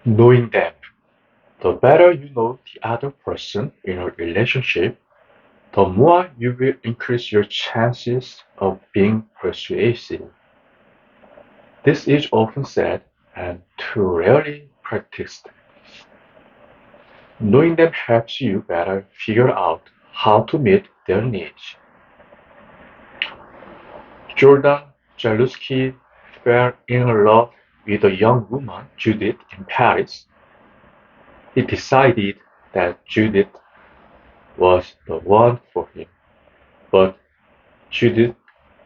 Knowing them. The better you know the other person in a relationship, the more you will increase your chances of being persuasive. This is often said and too rarely practiced. Knowing them helps you better figure out how to meet their needs. Jordan Jaluski fell in love with a young woman, Judith, in Paris. He decided that Judith was the one for him, but Judith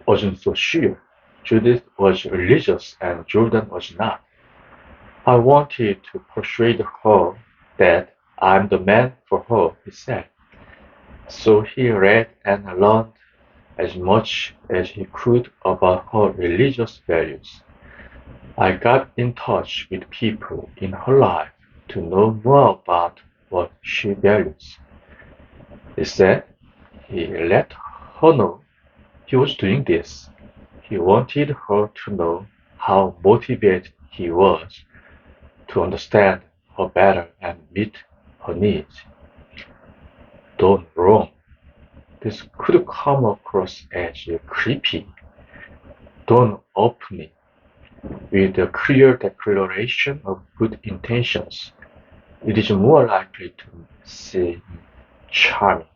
wasn't so sure. Judith was religious and Jordan was not. I wanted to persuade her that I'm the man for her, he said. So he read and learned as much as he could about her religious values. I got in touch with people in her life to know more about what she values. He said he let her know he was doing this. He wanted her to know how motivated he was to understand her better and meet her needs. Don't wrong. This could come across as creepy. Don't open it with a clear declaration of good intentions. It is more likely to seem charming.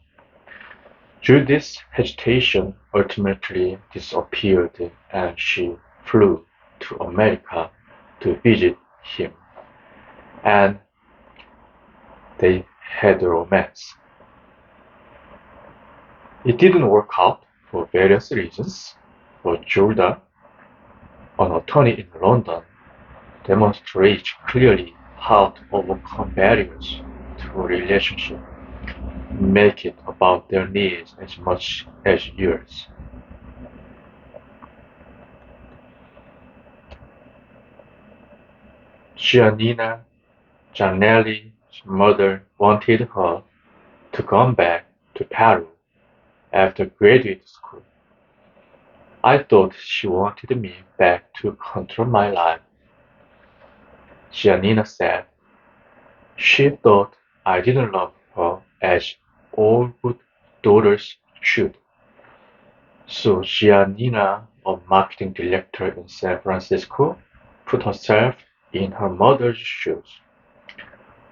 Judith's hesitation ultimately disappeared and she flew to America to visit him, and they had a romance. It didn't work out for various reasons, but Jordan, an attorney in London, demonstrates clearly how to overcome barriers to a relationship. Make it about their needs as much as yours. Giannina Giannelli's mother wanted her to come back to Peru after graduate school. I thought she wanted me back to control my life, Giannina said. She thought I didn't love her as all good daughters should. So Giannina, a marketing director in San Francisco, put herself in her mother's shoes.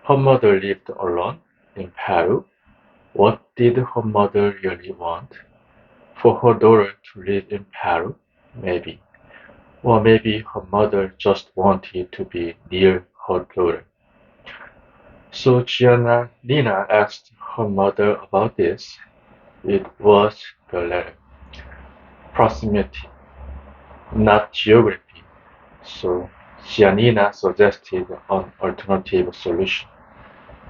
Her mother lived alone in Peru. What did her mother really want? For her daughter to live in Peru? Maybe. Or maybe her mother just wanted to be near her daughter. So Gianna Nina asked her mother about this. It was the latter. Proximity, not geography. So Giannina suggested an alternative solution.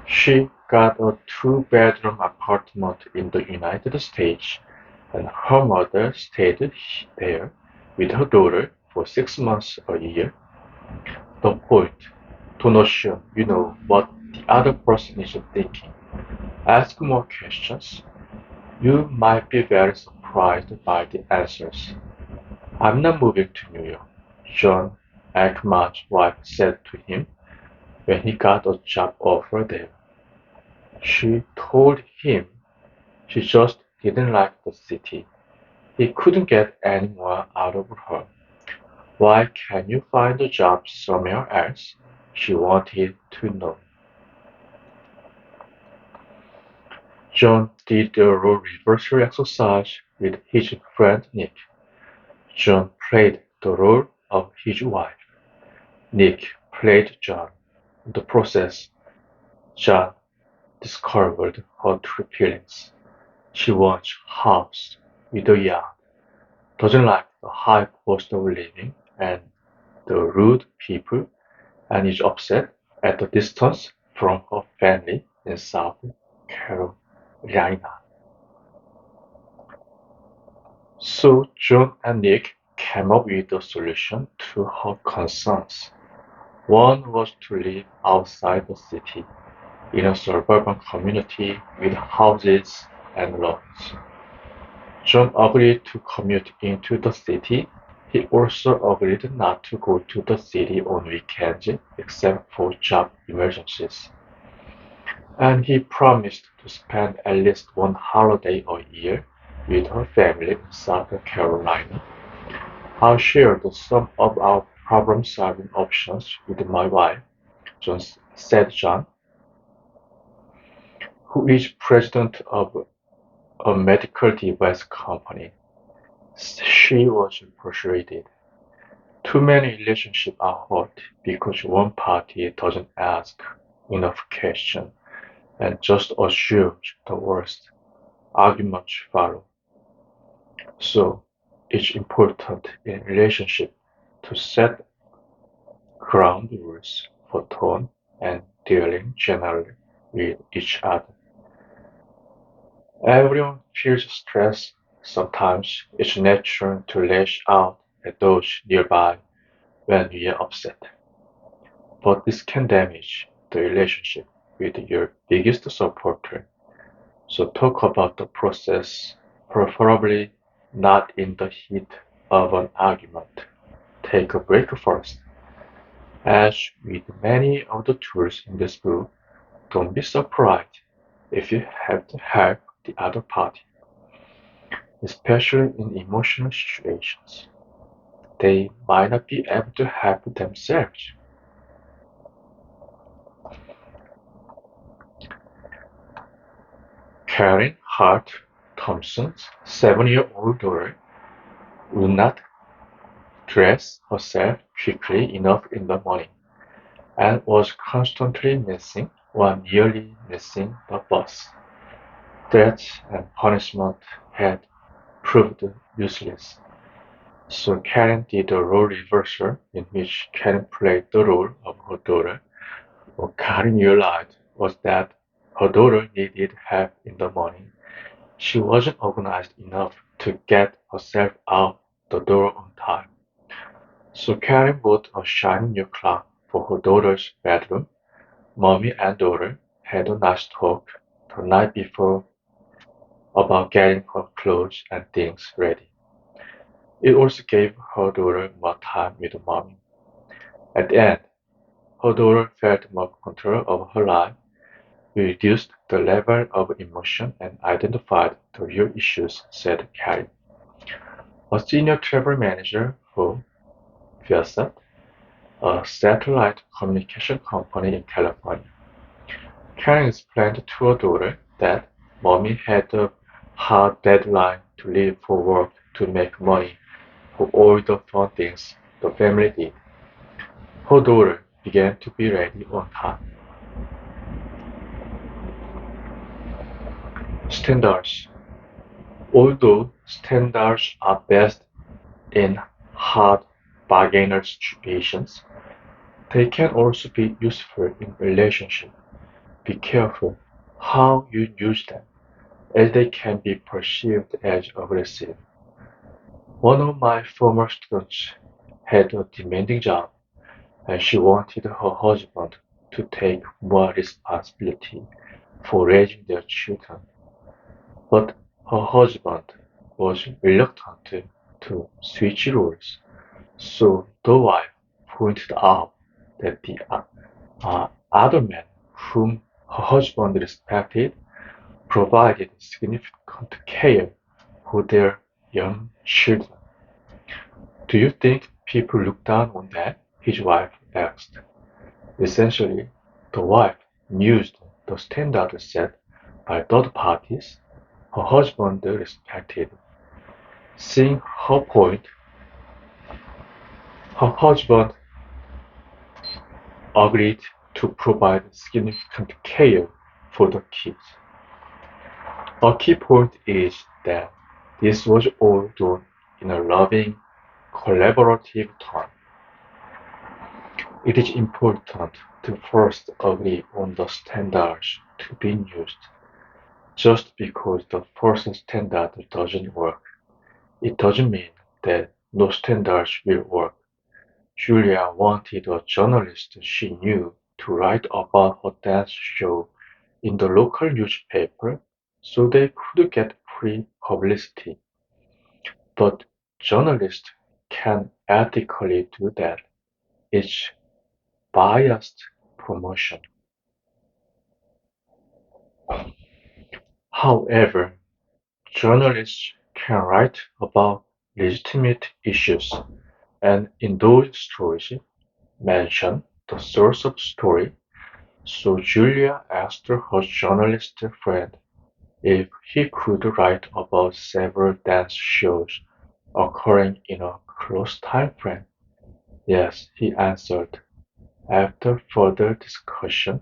She got a two-bedroom apartment in the United States, and her mother stayed there with her daughter for 6 months a year. The point, don't assume you know what the other person is thinking. Ask more questions. You might be very surprised by the answers. I'm not moving to New York, John Ekman's wife said to him when he got a job offer there. She told him she just didn't like the city. He couldn't get any more out of her. Why can't you find a job somewhere else? She wanted to know. John did the role reversal exercise with his friend Nick. John played the role of his wife. Nick played John. In the process, John discovered her true feelings. She wants a house with a yard, doesn't like the high cost of living and the rude people, and is upset at the distance from her family in South Carolina. So John and Nick came up with a solution to her concerns. One was to live outside the city, in a suburban community with houses and lawns. John agreed to commute into the city, He also agreed not to go to the city on weekends except for job emergencies, and he promised to spend at least one holiday a year with her family in South Carolina. "I'll share some of our problem-solving options with my wife," said John, who is president of a medical device company. She was persuaded. Too many relationships are hurt because one party doesn't ask enough questions and just assumes the worst. Arguments follow. So it's important in relationship to set ground rules for tone and dealing generally with each other. Everyone feels stress. Sometimes it's natural to lash out at those nearby when we are upset. But this can damage the relationship with your biggest supporter. So talk about the process, preferably not in the heat of an argument. Take a break first. As with many of the tools in this book, don't be surprised if you have to help the other party, especially in emotional situations. They might not be able to help themselves. Karen Hart Thompson's 7-year-old daughter would not dress herself quickly enough in the morning and was constantly missing or nearly missing the bus. Threats and punishment had proved useless. So Karen did a role reversal in which Karen played the role of her daughter. What Karen realized was that her daughter needed help in the morning. She wasn't organized enough to get herself out the door on time. So Karen bought a shiny new clock for her daughter's bedroom. Mommy and daughter had a nice talk the night before about getting her clothes and things ready. It also gave her daughter more time with mommy. At the end, her daughter felt more control of her life. We reduced the level of emotion and identified the real issues, said Karen, a senior travel manager for Viasat, a satellite communication company in California. Karen explained to her daughter that mommy had a hard deadline to leave for work to make money for all the fun things the family did. Her daughter began to be ready on time. Standards. Although standards are best in hard bargainer situations, they can also be useful in relationships. Be careful how you use them, as they can be perceived as aggressive. One of my former students had a demanding job, and she wanted her husband to take more responsibility for raising their children. But her husband was reluctant to switch roles, so the wife pointed out that the other man, whom her husband respected, provided significant care for their young children. "Do you think people look down on that?" his wife asked. Essentially, the wife mused the standard set by third parties her husband respected. Seeing her point, her husband agreed to provide significant care for the kids. A key point is that this was all done in a loving, collaborative tone. It is important to first agree on the standards to be used. Just because the first standard doesn't work, it doesn't mean that no standards will work. Julia wanted a journalist she knew to write about her dance show in the local newspaper so they could get free publicity. But journalists can ethically do that. It's biased promotion. However, journalists can write about legitimate issues, and in those stories, mention the source of story. So Julia asked her journalist friend if he could write about several dance shows occurring in a close time frame. Yes, he answered. After further discussion,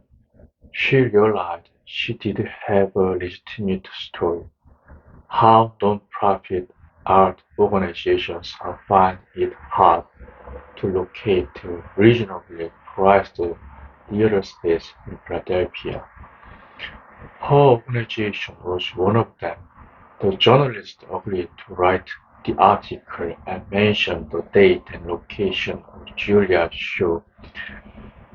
she realized she did have a legitimate story. How non-profit art organizations find it hard to locate a reasonably priced theater space in Philadelphia. Her organization was one of them. The journalist agreed to write the article and mention the date and location of Julia's show.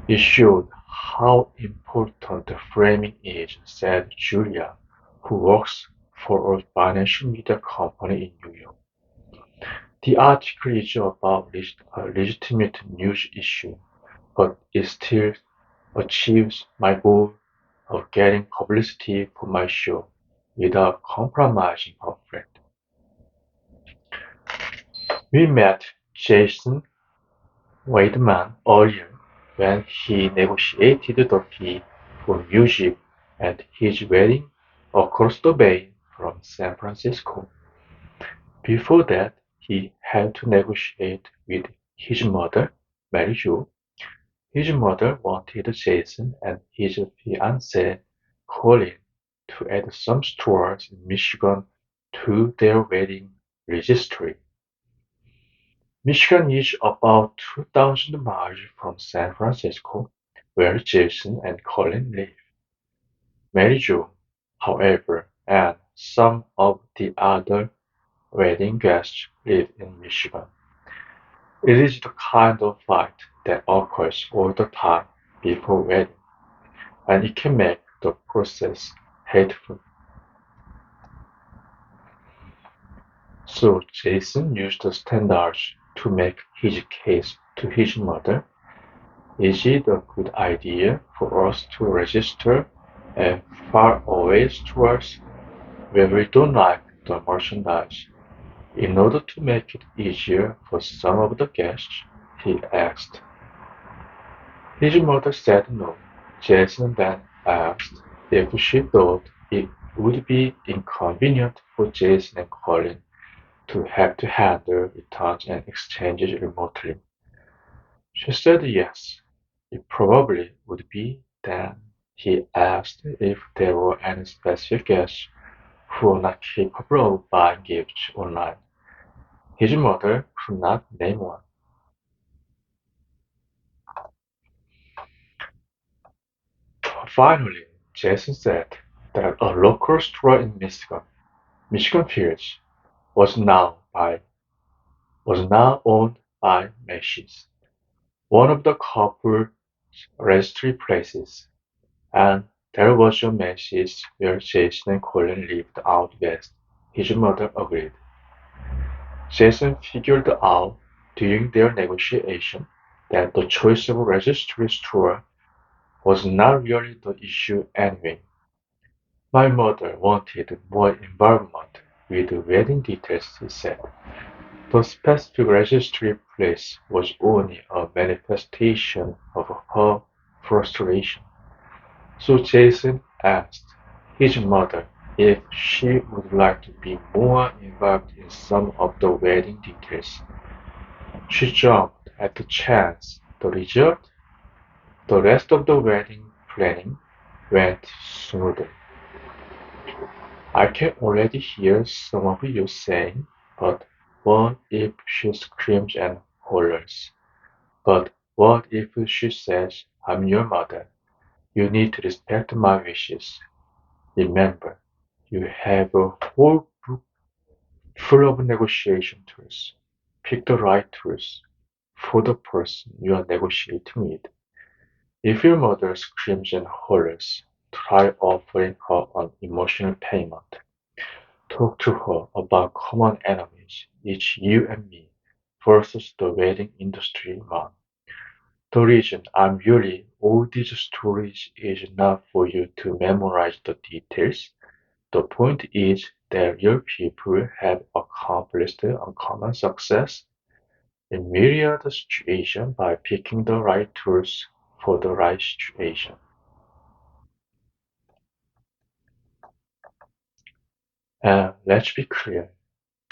It showed how important the framing is, said Julia, who works for a financial media company in New York. The article is about a legitimate news issue, but it still achieves my goal of getting publicity for my show without compromising her friend. We met Jason Weidman earlier when he negotiated the fee for music at his wedding across the bay from San Francisco. Before that, he had to negotiate with his mother, Mary Jo. His mother wanted Jason and his fiancée, Colin, to add some stores in Michigan to their wedding registry. Michigan is about 2,000 miles from San Francisco, where Jason and Colin live. Mary Jo, however, and some of the other wedding guests live in Michigan. It is the kind of fight that occurs all the time before wedding, and it can make the process hateful. So Jason used the standards to make his case to his mother. Is it a good idea for us to register at faraway stores where we don't like the merchandise? In order to make it easier for some of the guests, he asked. His mother said no. Jason then asked if she thought it would be inconvenient for Jason and Colin to have to handle returns and exchanges remotely. She said yes, it probably would be. Then he asked if there were any specific guests who were not capable of buying gifts online. His mother could not name one. Finally, Jason said that a local store in Michigan Fields, was now owned by Macy's, one of the couple's registry places, and there was a Macy's where Jason and Colin lived out west. His mother agreed. Jason figured out during their negotiation that the choice of a registry store was not really the issue anyway. My mother wanted more involvement with the wedding details, he said. The specific registry place was only a manifestation of her frustration. So Jason asked his mother if she would like to be more involved in some of the wedding details. She jumped at the chance. The result? The rest of the wedding planning went smoothly. I can already hear some of you saying, but what if she screams and hollers? But what if she says, I'm your mother? You need to respect my wishes. Remember, you have a whole book full of negotiation tools. Pick the right tools for the person you are negotiating with. If your mother screams and hollers, try offering her an emotional payment. Talk to her about common enemies, it's you and me. versus the wedding industry man. The reason I'm really all these stories is not for you to memorize the details. The point is that real people have accomplished uncommon success in myriad situations by picking the right tools for the right situation. And let's be clear,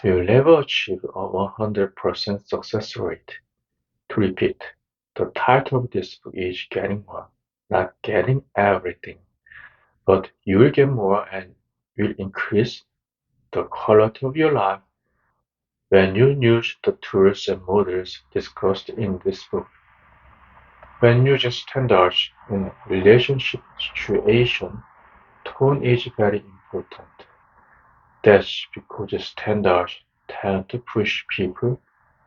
you'll never achieve a 100% success rate. To repeat, the title of this book is Getting More, not getting everything, but you will get more and will increase the quality of your life when you use the tools and models discussed in this book. When using standards in relationship situation, tone is very important. That's because standards tend to push people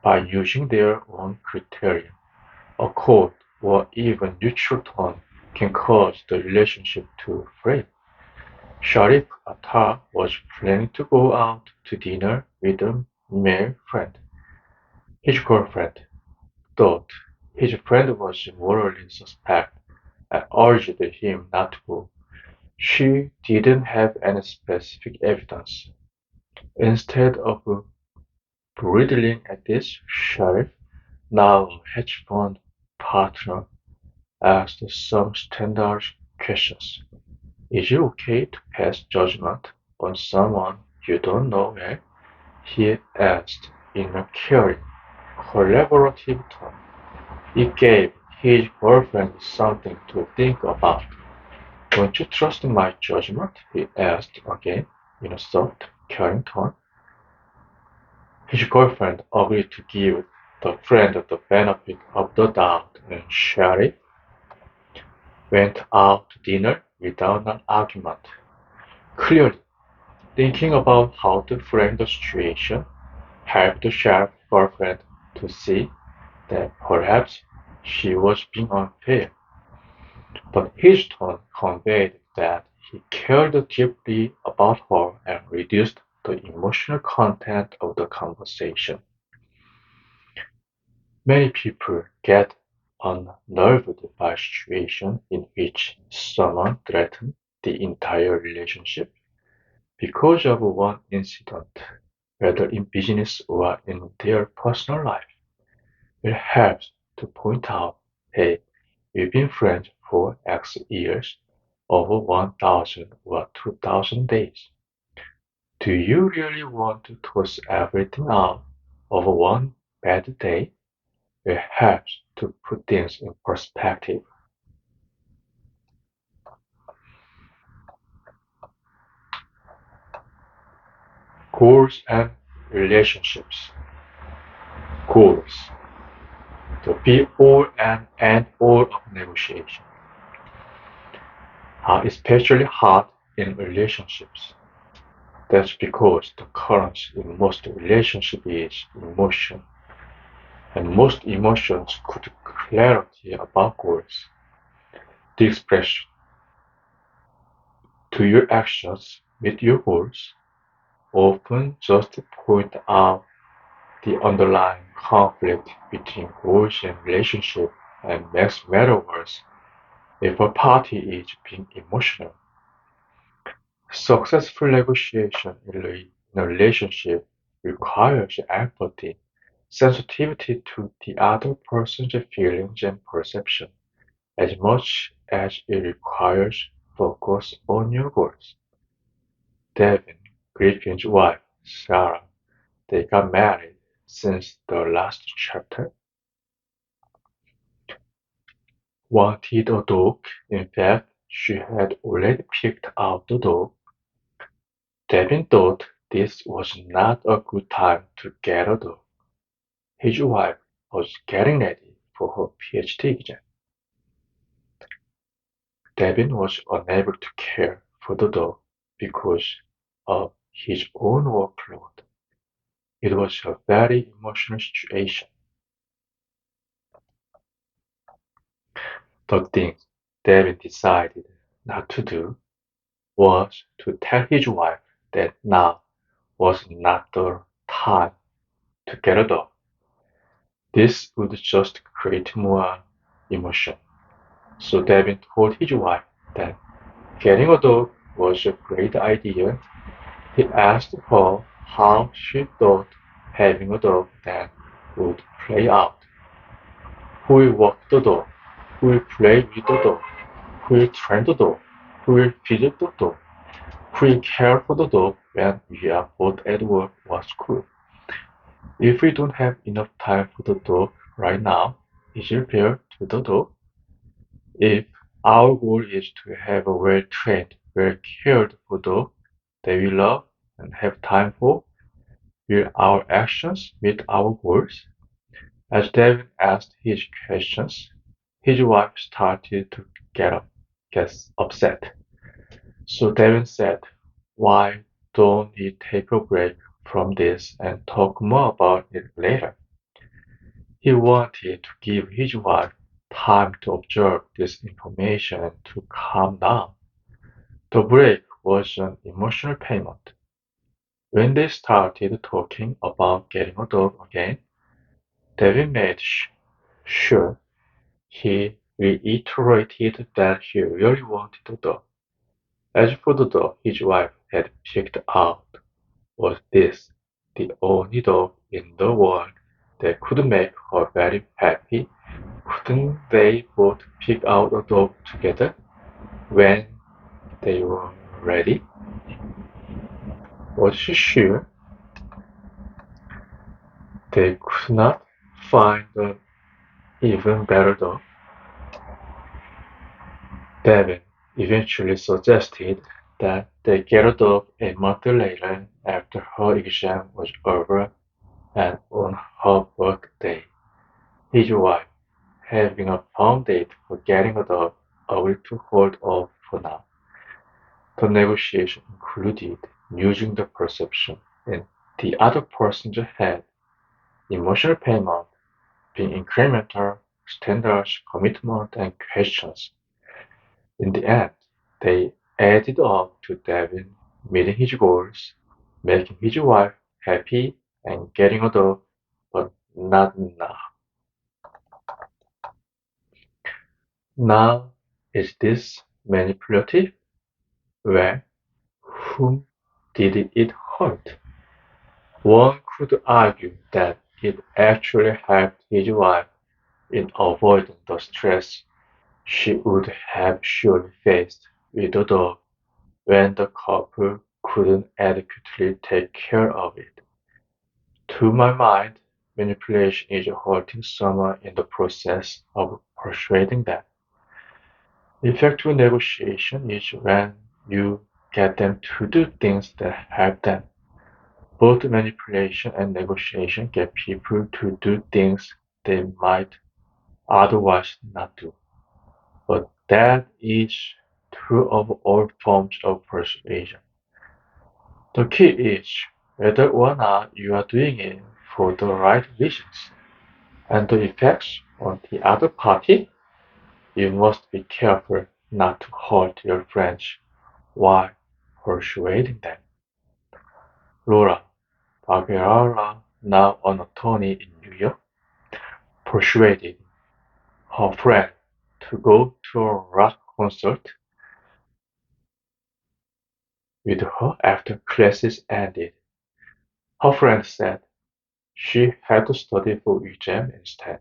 by using their own criteria. A cold or even neutral tone can cause the relationship to fray. Sharif Attar was planning to go out to dinner with a male friend. His girlfriend thought his friend was morally suspect and urged him not to go. She didn't have any specific evidence. Instead of bridling at this, Sharif, now a hedge fund partner, asked some standard questions. Is it okay to pass judgment on someone you don't know well? He asked in a caring, collaborative tone. It gave his girlfriend something to think about. Don't you trust my judgment? He asked again in a soft, caring tone. His girlfriend agreed to give the friend the benefit of the doubt, and Sherry went out to dinner without an argument. Clearly, thinking about how to frame the situation helped the sheriff's girlfriend to see that perhaps she was being unfair. But his tone conveyed that he cared deeply about her and reduced the emotional content of the conversation. Many people get unnerved by situations in which someone threatens the entire relationship because of one incident, whether in business or in their personal life. It helps to point out, hey, we've been friends for X years, over 1,000 or 2,000 days. Do you really want to toss everything out over one bad day? It helps to put things in perspective. Goals and relationships. Goals. The be all and end all of negotiation are especially hard in relationships. That's because the currency in most relationships is emotion, and most emotions could clarity about goals. The expression "do your actions meet your goals" often just point out the underlying conflict between goals and relationship and makes matters worse if a party is being emotional. Successful negotiation in a relationship requires empathy, sensitivity to the other person's feelings and perception, as much as it requires focus on your goals. Devin, Griffin's wife, Sarah, they got married since the last chapter. Wanted a dog. In fact, she had already picked out the dog. Devin thought this was not a good time to get a dog. His wife was getting ready for her PhD exam. Devin was unable to care for the dog because of his own workload. It was a very emotional situation. The thing Devin decided not to do was to tell his wife that now was not the time to get a dog. This would just create more emotion. So Devin told his wife that getting a dog was a great idea. He asked her how she thought having a dog then would play out. Who will walk the dog? Who will play with the dog? Who will train the dog? Who will feed the dog? Who will care for the dog when we are both at work or school? If we don't have enough time for the dog right now, is it fair to the dog? If our goal is to have a well-trained, well-cared for dog that we love and have time for, will our actions meet our goals? As Devin asked his questions, his wife started to get upset. So Devin said, why don't we take a break from this and talk more about it later? He wanted to give his wife time to observe this information and to calm down. The break was an emotional payment. When they started talking about getting a dog again, David made sure he reiterated that he really wanted a dog. As for the dog his wife had picked out, was this the only dog in the world that could make her very happy? Couldn't they both pick out a dog together when they were ready? Was she sure they could not find an even better dog? Devin eventually suggested that they get a dog a month later after her exam was over and on her birthday. His wife, having a firm date for getting a dog, agreed to hold off for now. The negotiation included using the perception in the other person's head, emotional payment, being incremental, standards, commitment, and questions. In the end, they added up to Devin meeting his goals, making his wife happy, and getting a dog, but not now. Now, is this manipulative? Well, whom did it hurt? One could argue that it actually helped his wife in avoiding the stress she would have surely faced with the dog when the couple couldn't adequately take care of it. To my mind, manipulation is hurting someone in the process of persuading them. Effective negotiation is when you get them to do things that help them. Both manipulation and negotiation get people to do things they might otherwise not do. But that is true of all forms of persuasion. The key is whether or not you are doing it for the right reasons, and the effects on the other party. You must be careful not to hurt your friends while persuading them. Laura Baguerra, now an attorney in New York, persuaded her friend to go to a rock concert with her after classes ended. Her friend said she had to study for exam instead.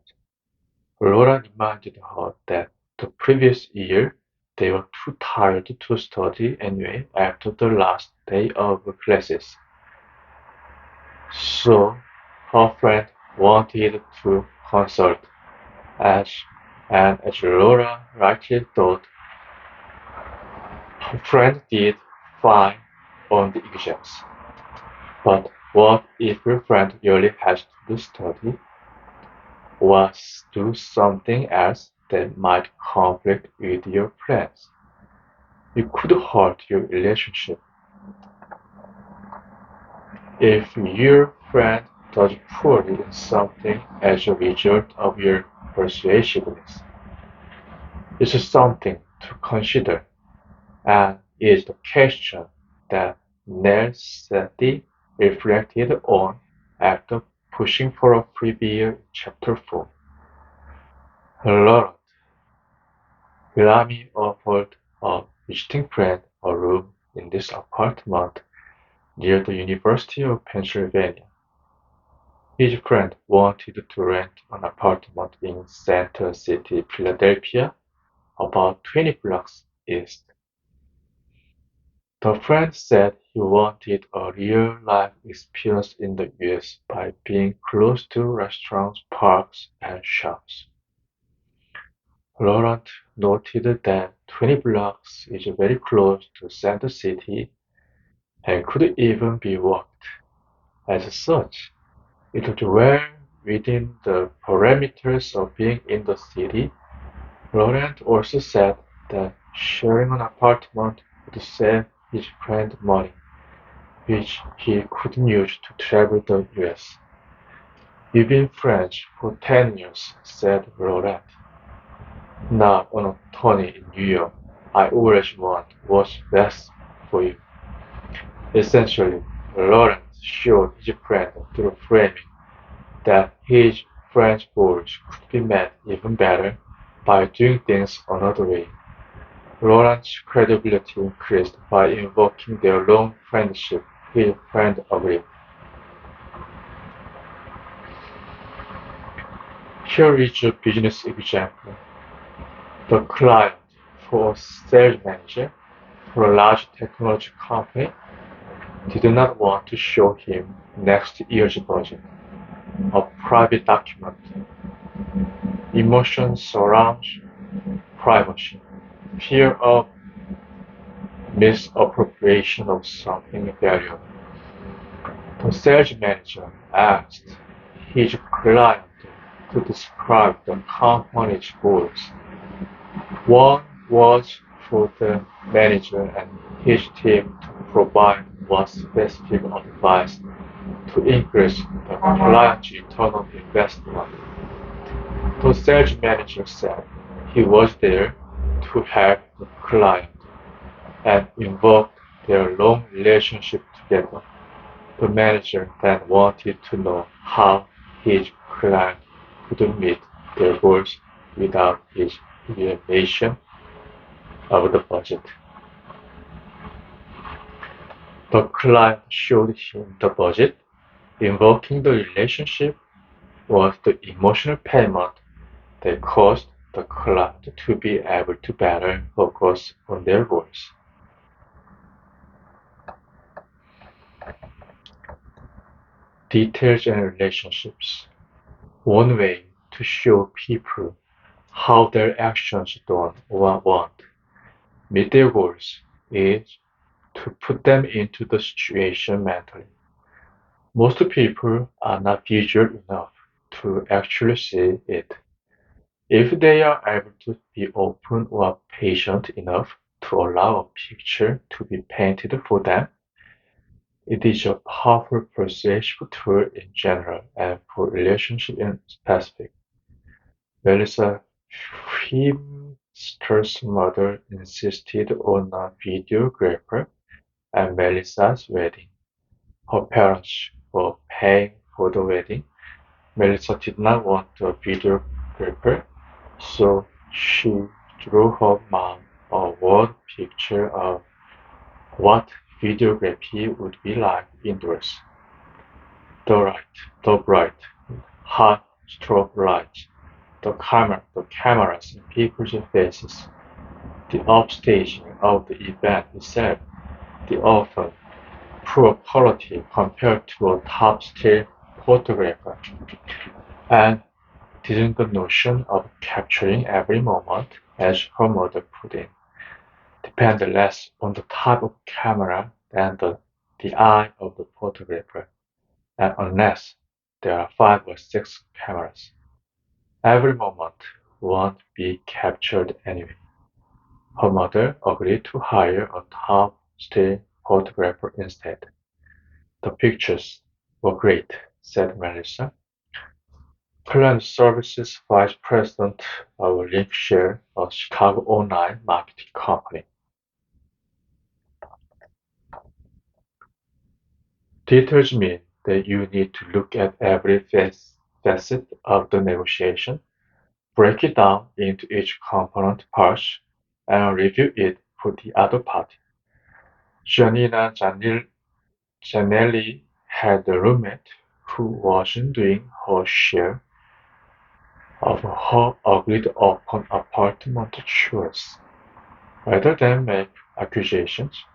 Laura reminded her that the previous year they were too tired to study anyway after the last day of classes. So her friend wanted to consult as and as Laura rightly thought, her friend did fine on the exams. But what if your friend really has to study or do something else that might conflict with your plans? It could hurt your relationship. If your friend does poorly in something as a result of your persuasiveness, it's something to consider and is the question that Nelson reflected on after pushing for a free beer in Chapter 4. Laurent Bellamy offered a visiting friend a room in this apartment near the University of Pennsylvania. His friend wanted to rent an apartment in Center City, Philadelphia, about 20 blocks east. The friend said he wanted a real-life experience in the US by being close to restaurants, parks, and shops. Laurent noted that 20 blocks is very close to Center City and could even be walked. As such, it was well within the parameters of being in the city. Laurent also said that sharing an apartment would save his friend money, which he couldn't use to travel the US. "We've been friends for 10 years," said Laurent. "Now an attorney in New York, I always want what's best for you." Essentially, Laurent showed his friend through framing that his friend's goals could be met even better by doing things another way. Laurent's credibility increased by invoking their long friendship. His friend agreed. Here is a business example. The client, for a sales manager for a large technology company, did not want to show him next year's budget, a private document. Emotion surrounds privacy, fear of misappropriation of something valuable. The sales manager asked his client to describe the company's goals. One was for the manager and his team to provide one specific advice to increase the client's return on investment. The sales manager said he was there to help the client and invoked their long relationship together. The manager then wanted to know how his client could meet their goals without his revelation of the budget. The client showed him the budget. Invoking the relationship was the emotional payment that caused the client to be able to better focus on their goals. Details and relationships. One way to show people how their actions don't or won't meet their goals is to put them into the situation mentally. Most people are not visual enough to actually see it. If they are able to be open or patient enough to allow a picture to be painted for them, it is a powerful persuasive tool in general and for relationships in specific. Melissa Webster's mother insisted on a videographer at Melissa's wedding. Her parents were paying for the wedding. Melissa did not want a videographer, so she drew her mom a word picture of what videography would be like indoors. The bright, hot strobe lights, the cameras in people's faces, the upstaging of the event itself, the often poor quality compared to a top-tier photographer, and didn't the notion of capturing every moment, as her mother put in, depend less on the type of camera than the eye of the photographer, and unless there are 5 or 6 cameras, every moment won't be captured anyway. Her mother agreed to hire a top-tier photographer instead. The pictures were great, said Melissa. Client Services Vice President of Linkshare, a Chicago online marketing company. Details mean that you need to look at every facet of the negotiation, break it down into each component parts, and review it for the other party. Giannina Janelli had a roommate who wasn't doing her share of her agreed-upon apartment chores. Rather than make accusations,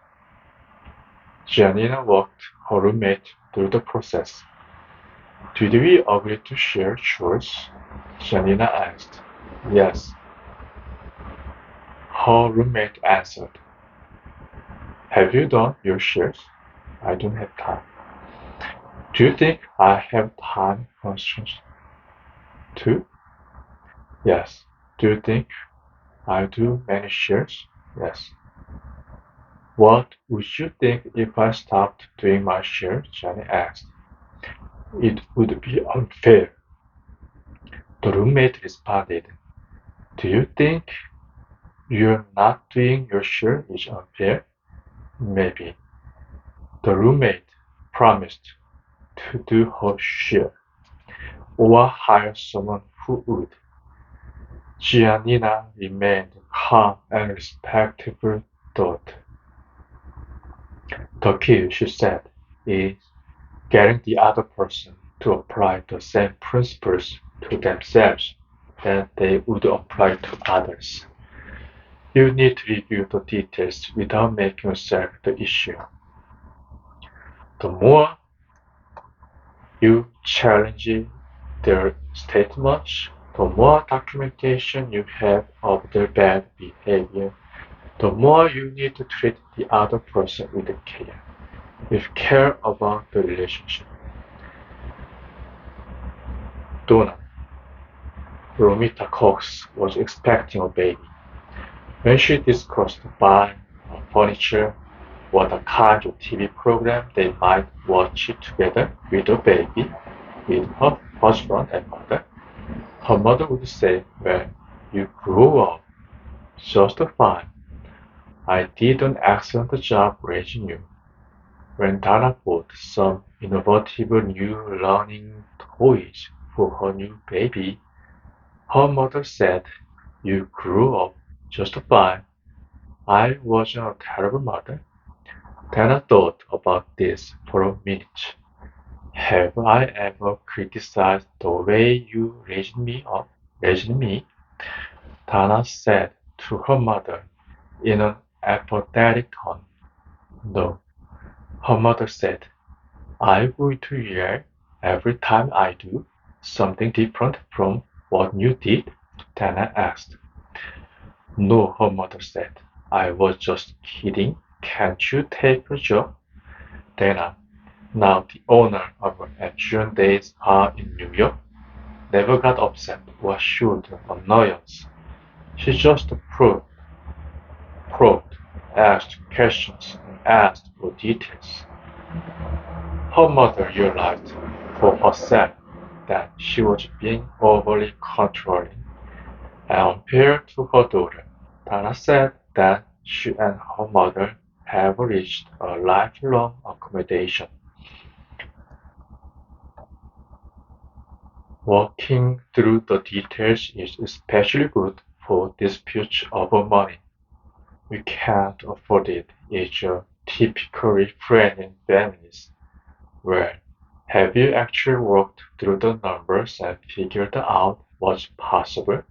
Giannina walked her roommate through the process. "Did we agree to share chores?" Giannina asked. "Yes," her roommate answered. "Have you done your shares?" "I don't have time." "Do you think I have time constraints too?" "Yes." "Do you think I do many shares?" "Yes." "What would you think if I stopped doing my share?" Jenny asked. "It would be unfair," the roommate responded. "Do you think you're not doing your share is unfair?" "Maybe." The roommate promised to do her share, or hire someone who would. Giannina remained calm and respectful thought. "The key," she said, "is getting the other person to apply the same principles to themselves that they would apply to others. You need to review the details without making yourself the issue. The more you challenge their statements, the more documentation you have of their bad behavior, the more you need to treat the other person with care, with care about the relationship." Donna, Romita Cox, was expecting a baby. When she discussed buying furniture, what kind of TV program they might watch together with the baby, with her husband and mother, her mother would say, "Well, you grew up just fine. I did an excellent job raising you." When Dana bought some innovative new learning toys for her new baby, her mother said, "You grew up just fine. I wasn't a terrible mother." Dana thought about this for a minute. "Have I ever criticized the way you raised me?" Dana said to her mother in an apathetic tone. "No." Her mother said, "I'm going to yell every time I do something different from what you did?" Dana asked. "No," her mother said. "I was just kidding. Can't you take a joke?" Dana, now the owner of Action Days Bar in New York, never got upset or showed annoyance. She just probed, asked questions, and asked for details. Her mother realized for herself that she was being overly controlling and unfair to her daughter. Dana said that she and her mother have reached a lifelong accommodation. Walking through the details is especially good for disputes over money. "We can't afford it" is a typical refrain in families. Well, have you actually worked through the numbers and figured out what's possible?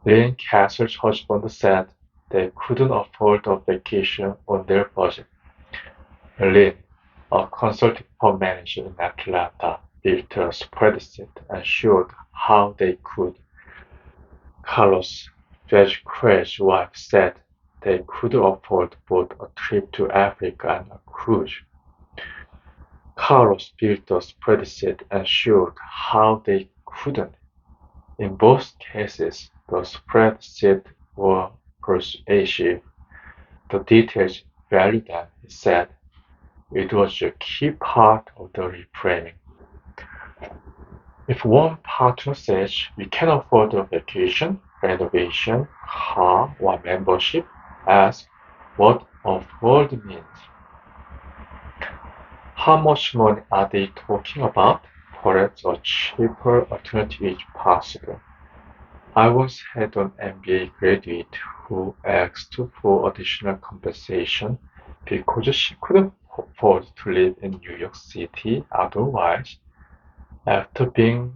Lynn Castle's husband said they couldn't afford a vacation on their budget. Lynn, a consulting firm manager in Atlanta, built a spreadsheet and showed how they could. Carlos Vasquez's wife said they could afford both a trip to Africa and a cruise. Carlos built a spreadsheet and showed how they couldn't. In both cases, the spreadsheet were persuasive. The details valued them, he said. It was a key part of the reframing. If one partner says we can afford a vacation, renovation, car, or membership, ask what afford means. How much money are they talking about? Perhaps a cheaper alternative is possible. I once had an MBA graduate who asked for additional compensation because she couldn't afford to live in New York City otherwise. After being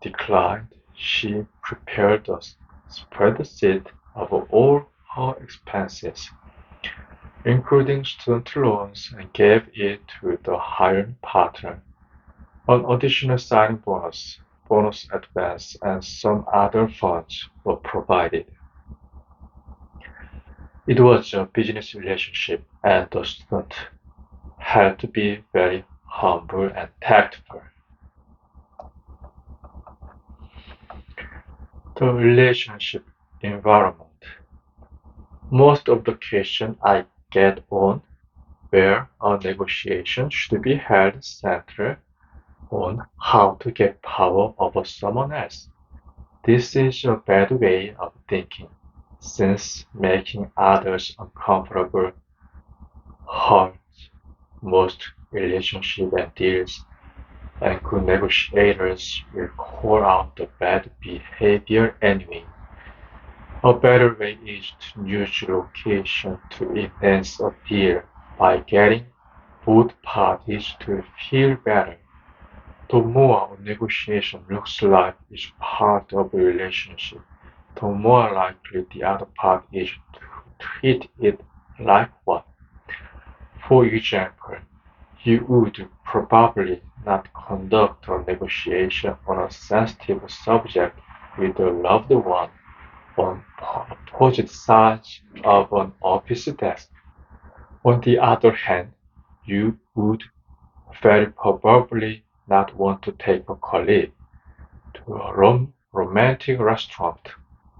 declined, she prepared a spreadsheet of all her expenses, including student loans, and gave it to the hiring partner. An additional signing bonus, bonus advance, and some other funds were provided. It was a business relationship, and the student had to be very humble and tactful. The relationship environment. Most of the questions I get on where a negotiation should be held center on how to get power over someone else. This is a bad way of thinking, since making others uncomfortable hurts most relationships and deals, and good negotiators will call out the bad behavior anyway. A better way is to use location to enhance a deal by getting both parties to feel better. The more a negotiation looks like it's part of a relationship, the more likely the other party is to treat it like one. For example, you would probably not conduct a negotiation on a sensitive subject with a loved one on opposite sides of an office desk. On the other hand, you would very probably not want to take a colleague to a romantic restaurant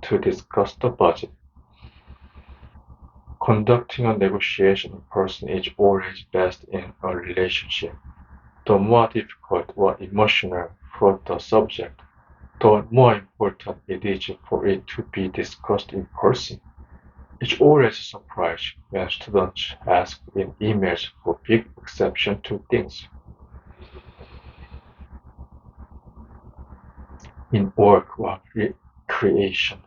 to discuss the budget. Conducting a negotiation in person is always best in a relationship. The more difficult or emotional for the subject, the more important it is for it to be discussed in person. It's always a surprise when students ask in emails for big exceptions to things. In work or recreation,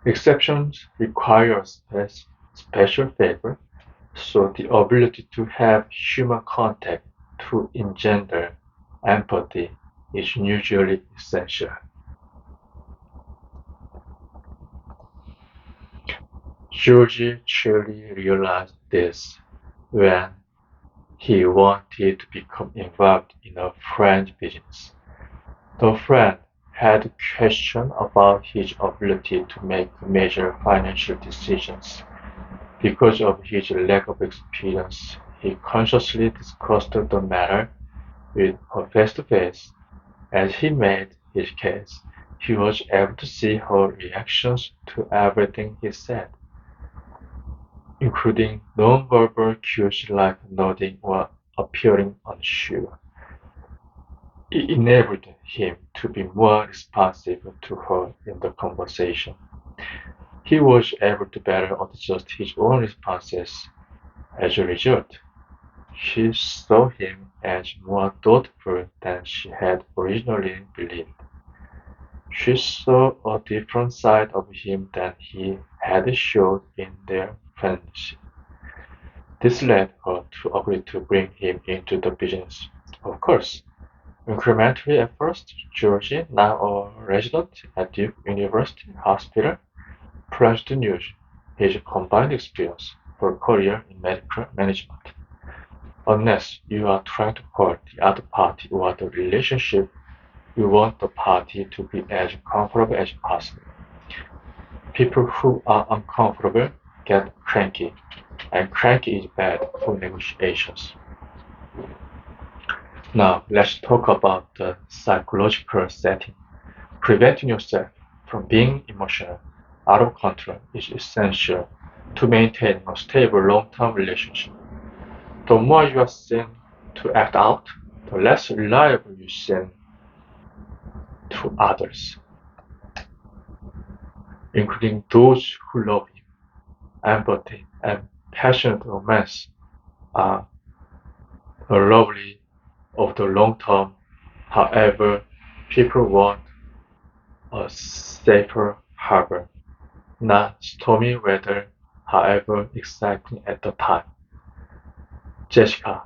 exceptions require a special favor, so the ability to have human contact to engender empathy is usually essential. Georgie truly realized this when he wanted to become involved in a friend business. The friend had questions about his ability to make major financial decisions. Because of his lack of experience, he consciously discussed the matter with her face to face. As he made his case, he was able to see her reactions to everything he said, including non-verbal cues like nodding or appearing unsure. It enabled him to be more responsive to her in the conversation. He was able to better adjust his own responses. As a result, she saw him as more thoughtful than she had originally believed. She saw a different side of him than he had showed in their friendship. This led her to agree to bring him into the business. Of course, incrementally at first, Georgie, now a resident at Duke University Hospital, plans to use his combined experience for a career in medical management. Unless you are trying to hurt the other party or the relationship, you want the party to be as comfortable as possible. People who are uncomfortable get cranky, and cranky is bad for negotiations. Now, let's talk about the psychological setting. Preventing yourself from being emotional out of control is essential to maintaining a stable long-term relationship. The more you are seen to act out, the less reliable you seem to others, including those who love you. Empathy and passionate romance are lovely over the long term. However, people want a safer harbor, not stormy weather, however exciting at the time. Jessica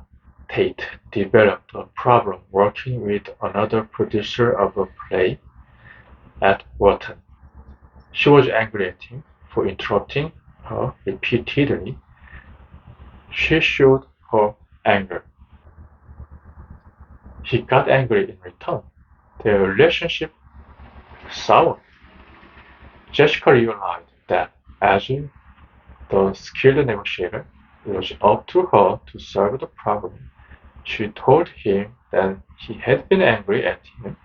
Tate developed a problem working with another producer of a play at Wharton. She was angry at him for interrupting her repeatedly. She showed her anger. He got angry in return. Their relationship soured. Jessica realized that as the skilled negotiator, it was up to her to solve the problem. She told him that he had been angry at him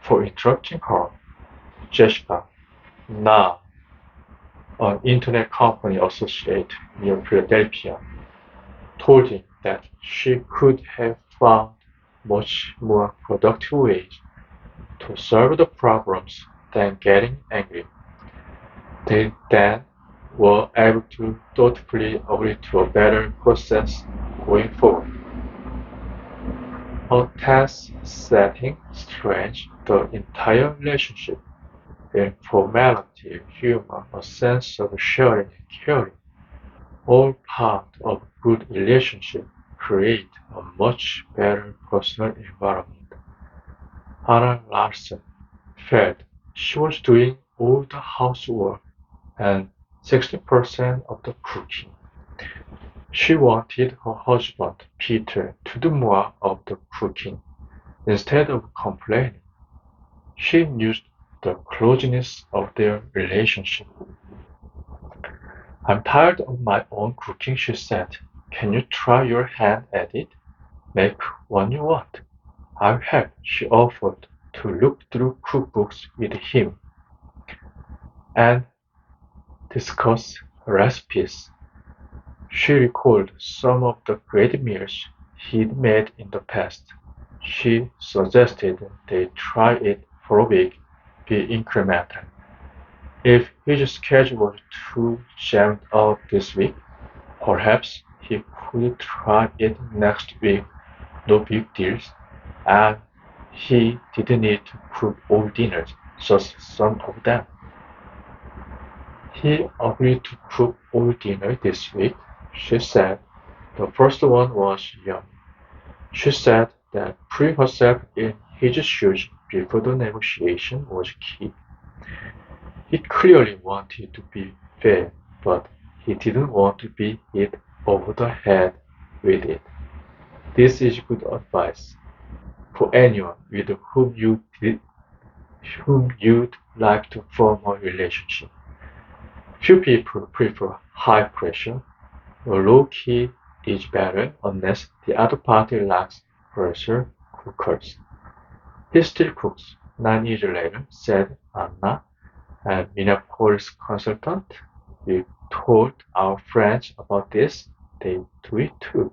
for interrupting her. Jessica, now an internet company associate near Philadelphia, told him that she could have found much more productive ways to solve the problems than getting angry. They then were able to thoughtfully agree to a better process going forward. A tense setting strained the entire relationship. Informality, humor, a sense of sharing and caring, all part of a good relationship, create a much better personal environment. Hannah Larson felt she was doing all the housework and 60% of the cooking. She wanted her husband, Peter, to do more of the cooking. Instead of complaining, she used the closeness of their relationship. I'm tired of my own cooking, she said. Can you try your hand at it? Make one you want. I'll help, she offered to look through cookbooks with him and discuss recipes. She recalled some of the great meals he'd made in the past. She suggested they try it for a week, be incremental. If his schedule was too jammed up this week, perhaps he could try it next week, no big deals, and he didn't need to cook all dinners, just some of them. He agreed to cook all dinner this week, she said. The first one was yummy. She said that putting herself in his shoes before the negotiation was key. He clearly wanted to be fair, but he didn't want to be hit over the head with it. This is good advice for anyone with whom you'd like to form a relationship. Few people prefer high pressure. A low key is better unless the other party lacks pressure cookers. He still cooks. 9 years later, said Anna, and Minneapolis consultant. We told our friends about this. They do it too.